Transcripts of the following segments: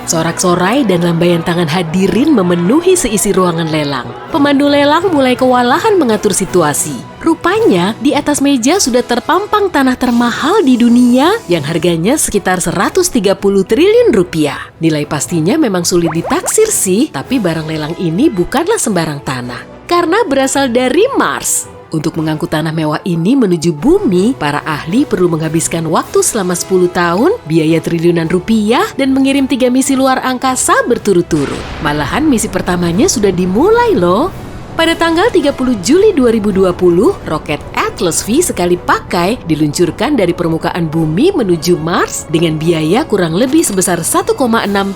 Sorak-sorai dan lambaian tangan hadirin memenuhi seisi ruangan lelang. Pemandu lelang mulai kewalahan mengatur situasi. Rupanya, di atas meja sudah terpampang tanah termahal di dunia yang harganya sekitar 130 triliun rupiah. Nilai pastinya memang sulit ditaksir sih, tapi barang lelang ini bukanlah sembarang tanah, karena berasal dari Mars. Untuk mengangkut tanah mewah ini menuju bumi, para ahli perlu menghabiskan waktu selama 10 tahun, biaya triliunan rupiah, dan mengirim 3 misi luar angkasa berturut-turut. Malahan misi pertamanya sudah dimulai loh. Pada tanggal 30 Juli 2020, roket Atlas V sekali pakai diluncurkan dari permukaan bumi menuju Mars dengan biaya kurang lebih sebesar 1,6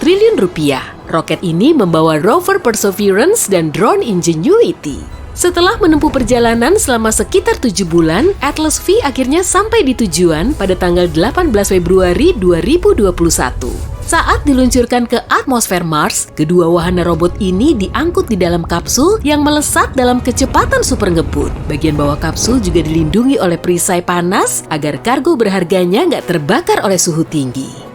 triliun rupiah. Roket ini membawa rover Perseverance dan drone Ingenuity. Setelah menempuh perjalanan selama sekitar 7 bulan, Atlas V akhirnya sampai di tujuan pada tanggal 18 Februari 2021. Saat diluncurkan ke atmosfer Mars, kedua wahana robot ini diangkut di dalam kapsul yang melesat dalam kecepatan super ngebut. Bagian bawah kapsul juga dilindungi oleh perisai panas agar kargo berharganya nggak terbakar oleh suhu tinggi.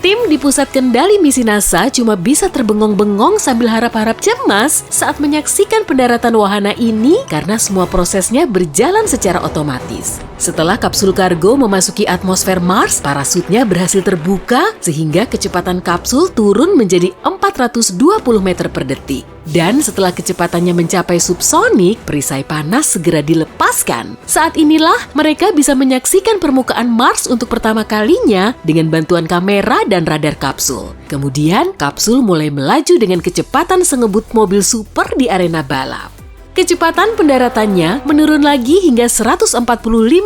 Tim di pusat kendali misi NASA cuma bisa terbengong-bengong sambil harap-harap cemas saat menyaksikan pendaratan wahana ini karena semua prosesnya berjalan secara otomatis. Setelah kapsul kargo memasuki atmosfer Mars, parasutnya berhasil terbuka sehingga kecepatan kapsul turun menjadi 420 meter per detik. Dan setelah kecepatannya mencapai subsonik, perisai panas segera dilepaskan. Saat inilah mereka bisa menyaksikan permukaan Mars untuk pertama kalinya dengan bantuan kamera dan radar kapsul. Kemudian, kapsul mulai melaju dengan kecepatan sengebut mobil super di arena balap. Kecepatan pendaratannya menurun lagi hingga 145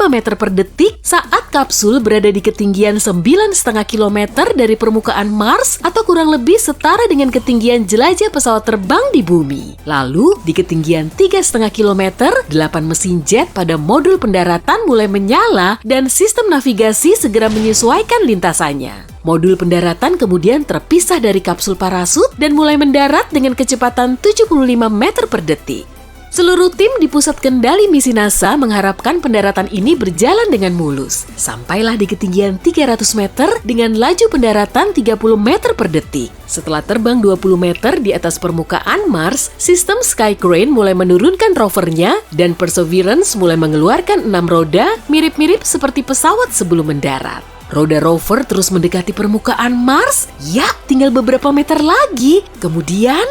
meter per detik saat kapsul berada di ketinggian 9,5 km dari permukaan Mars atau kurang lebih setara dengan ketinggian jelajah pesawat terbang di bumi. Lalu, di ketinggian 3,5 km, 8 mesin jet pada modul pendaratan mulai menyala dan sistem navigasi segera menyesuaikan lintasannya. Modul pendaratan kemudian terpisah dari kapsul parasut dan mulai mendarat dengan kecepatan 75 meter per detik. Seluruh tim di pusat kendali misi NASA mengharapkan pendaratan ini berjalan dengan mulus. Sampailah di ketinggian 300 meter dengan laju pendaratan 30 meter per detik. Setelah terbang 20 meter di atas permukaan Mars, sistem Sky Crane mulai menurunkan rovernya dan Perseverance mulai mengeluarkan 6 roda mirip-mirip seperti pesawat sebelum mendarat. Roda rover terus mendekati permukaan Mars. Ya, tinggal beberapa meter lagi. Kemudian,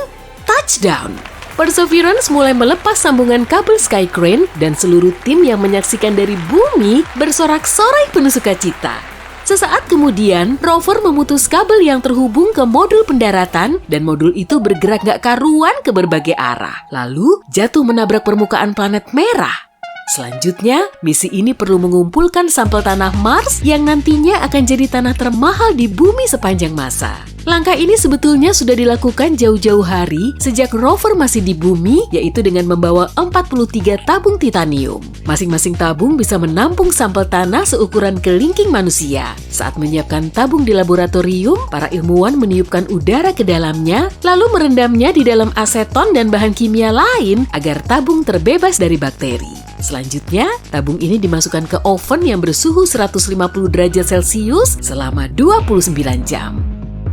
touchdown. Perseverance mulai melepas sambungan kabel Sky Crane dan seluruh tim yang menyaksikan dari bumi bersorak-sorai penuh sukacita. Sesaat kemudian, rover memutus kabel yang terhubung ke modul pendaratan dan modul itu bergerak gak karuan ke berbagai arah. Lalu, jatuh menabrak permukaan planet merah. Selanjutnya, misi ini perlu mengumpulkan sampel tanah Mars yang nantinya akan jadi tanah termahal di bumi sepanjang masa. Langkah ini sebetulnya sudah dilakukan jauh-jauh hari sejak rover masih di bumi, yaitu dengan membawa 43 tabung titanium. Masing-masing tabung bisa menampung sampel tanah seukuran kelingking manusia. Saat menyiapkan tabung di laboratorium, para ilmuwan meniupkan udara ke dalamnya, lalu merendamnya di dalam aseton dan bahan kimia lain agar tabung terbebas dari bakteri. Selanjutnya, tabung ini dimasukkan ke oven yang bersuhu 150 derajat Celcius selama 29 jam.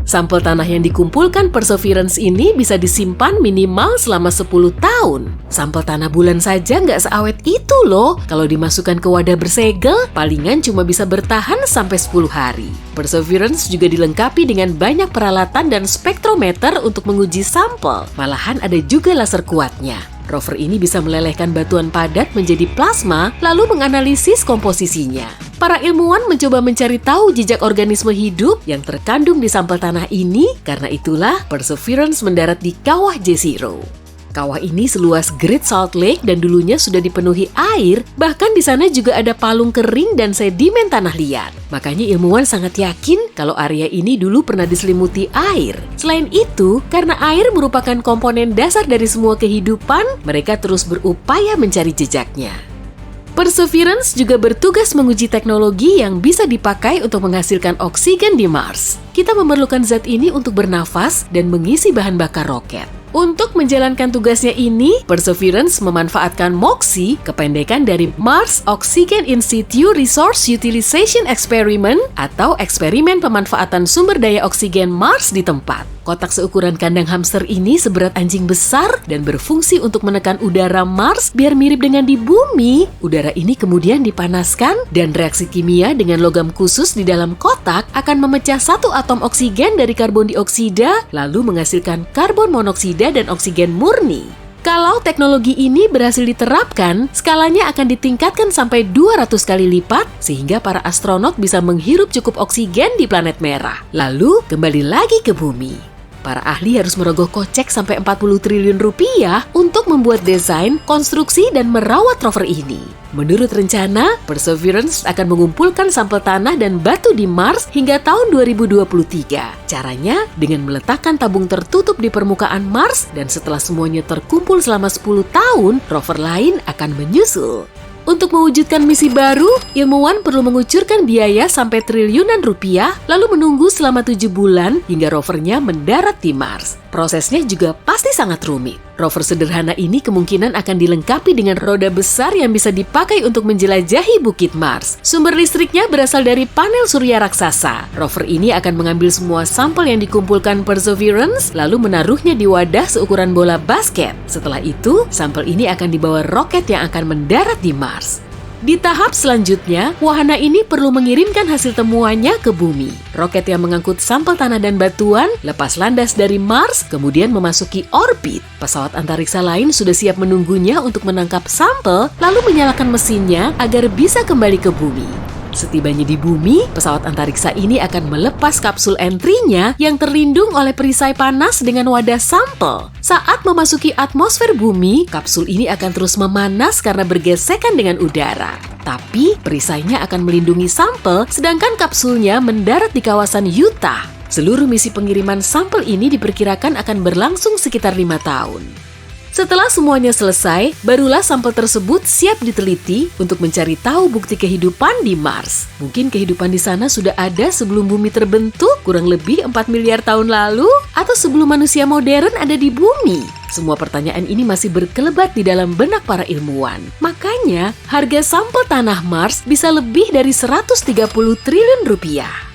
Sampel tanah yang dikumpulkan Perseverance ini bisa disimpan minimal selama 10 tahun. Sampel tanah bulan saja nggak seawet itu loh. Kalau dimasukkan ke wadah bersegel, palingan cuma bisa bertahan sampai 10 hari. Perseverance juga dilengkapi dengan banyak peralatan dan spektrometer untuk menguji sampel. Malahan ada juga laser kuatnya. Rover ini bisa melelehkan batuan padat menjadi plasma, lalu menganalisis komposisinya. Para ilmuwan mencoba mencari tahu jejak organisme hidup yang terkandung di sampel tanah ini, karena itulah Perseverance mendarat di kawah Jezero. Kawah ini seluas Great Salt Lake dan dulunya sudah dipenuhi air, bahkan di sana juga ada palung kering dan sedimen tanah liat. Makanya ilmuwan sangat yakin kalau area ini dulu pernah diselimuti air. Selain itu, karena air merupakan komponen dasar dari semua kehidupan, mereka terus berupaya mencari jejaknya. Perseverance juga bertugas menguji teknologi yang bisa dipakai untuk menghasilkan oksigen di Mars. Kita memerlukan zat ini untuk bernafas dan mengisi bahan bakar roket. Untuk menjalankan tugasnya ini, Perseverance memanfaatkan MOXIE, kependekan dari Mars Oxygen in Situ Resource Utilization Experiment atau eksperimen pemanfaatan sumber daya oksigen Mars di tempat. Kotak seukuran kandang hamster ini seberat anjing besar dan berfungsi untuk menekan udara Mars biar mirip dengan di bumi. Udara ini kemudian dipanaskan dan reaksi kimia dengan logam khusus di dalam kotak akan memecah satu atom oksigen dari karbon dioksida lalu menghasilkan karbon monoksida dan oksigen murni. Kalau teknologi ini berhasil diterapkan, skalanya akan ditingkatkan sampai 200 kali lipat sehingga para astronot bisa menghirup cukup oksigen di planet merah. Lalu kembali lagi ke bumi. Para ahli harus merogoh kocek sampai 40 triliun rupiah untuk membuat desain, konstruksi, dan merawat rover ini. Menurut rencana, Perseverance akan mengumpulkan sampel tanah dan batu di Mars hingga tahun 2023. Caranya dengan meletakkan tabung tertutup di permukaan Mars dan setelah semuanya terkumpul selama 10 tahun, rover lain akan menyusul. Untuk mewujudkan misi baru, ilmuwan perlu mengucurkan biaya sampai triliunan rupiah, lalu menunggu selama 7 bulan hingga rovernya mendarat di Mars. Prosesnya juga pasti sangat rumit. Rover sederhana ini kemungkinan akan dilengkapi dengan roda besar yang bisa dipakai untuk menjelajahi bukit Mars. Sumber listriknya berasal dari panel surya raksasa. Rover ini akan mengambil semua sampel yang dikumpulkan Perseverance, lalu menaruhnya di wadah seukuran bola basket. Setelah itu, sampel ini akan dibawa roket yang akan mendarat di Mars. Di tahap selanjutnya, wahana ini perlu mengirimkan hasil temuannya ke bumi. Roket yang mengangkut sampel tanah dan batuan lepas landas dari Mars, kemudian memasuki orbit. Pesawat antariksa lain sudah siap menunggunya untuk menangkap sampel, lalu menyalakan mesinnya agar bisa kembali ke bumi. Setibanya di bumi, pesawat antariksa ini akan melepas kapsul entry-nya yang terlindung oleh perisai panas dengan wadah sampel. Saat memasuki atmosfer bumi, kapsul ini akan terus memanas karena bergesekan dengan udara. Tapi, perisainya akan melindungi sampel, sedangkan kapsulnya mendarat di kawasan Utah. Seluruh misi pengiriman sampel ini diperkirakan akan berlangsung sekitar 5 tahun. Setelah semuanya selesai, barulah sampel tersebut siap diteliti untuk mencari tahu bukti kehidupan di Mars. Mungkin kehidupan di sana sudah ada sebelum bumi terbentuk, kurang lebih 4 miliar tahun lalu, atau sebelum manusia modern ada di bumi. Semua pertanyaan ini masih berkelebat di dalam benak para ilmuwan. Makanya, harga sampel tanah Mars bisa lebih dari 130 triliun rupiah.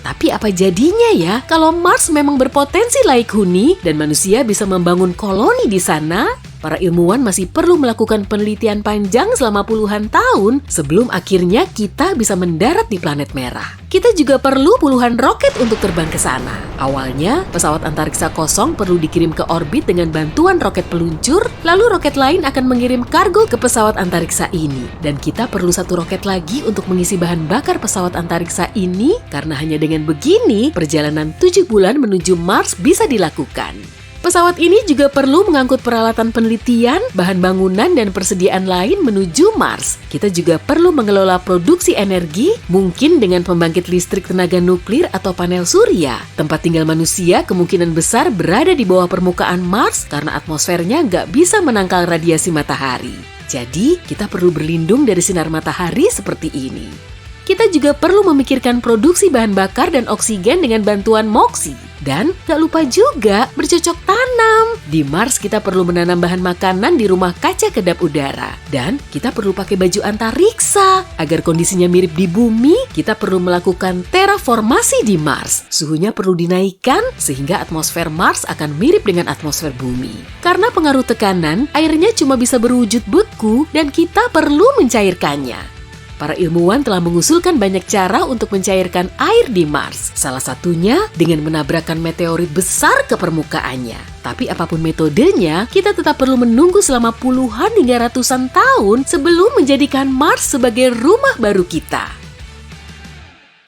Tapi apa jadinya ya kalau Mars memang berpotensi laik huni dan manusia bisa membangun koloni di sana? Para ilmuwan masih perlu melakukan penelitian panjang selama puluhan tahun sebelum akhirnya kita bisa mendarat di planet merah. Kita juga perlu puluhan roket untuk terbang ke sana. Awalnya, pesawat antariksa kosong perlu dikirim ke orbit dengan bantuan roket peluncur, lalu roket lain akan mengirim kargo ke pesawat antariksa ini. Dan kita perlu satu roket lagi untuk mengisi bahan bakar pesawat antariksa ini, karena hanya dengan begini, perjalanan 7 bulan menuju Mars bisa dilakukan. Pesawat ini juga perlu mengangkut peralatan penelitian, bahan bangunan, dan persediaan lain menuju Mars. Kita juga perlu mengelola produksi energi, mungkin dengan pembangkit listrik tenaga nuklir atau panel surya. Tempat tinggal manusia kemungkinan besar berada di bawah permukaan Mars karena atmosfernya nggak bisa menangkal radiasi matahari. Jadi, kita perlu berlindung dari sinar matahari seperti ini. Kita juga perlu memikirkan produksi bahan bakar dan oksigen dengan bantuan MOXIE. Dan gak lupa juga bercocok tanam. Di Mars kita perlu menanam bahan makanan di rumah kaca kedap udara. Dan kita perlu pakai baju antariksa. Agar kondisinya mirip di bumi, kita perlu melakukan terraformasi di Mars. Suhunya perlu dinaikkan sehingga atmosfer Mars akan mirip dengan atmosfer bumi. Karena pengaruh tekanan, airnya cuma bisa berwujud beku dan kita perlu mencairkannya. Para ilmuwan telah mengusulkan banyak cara untuk mencairkan air di Mars. Salah satunya dengan menabrakkan meteorit besar ke permukaannya. Tapi apapun metodenya, kita tetap perlu menunggu selama puluhan hingga ratusan tahun sebelum menjadikan Mars sebagai rumah baru kita.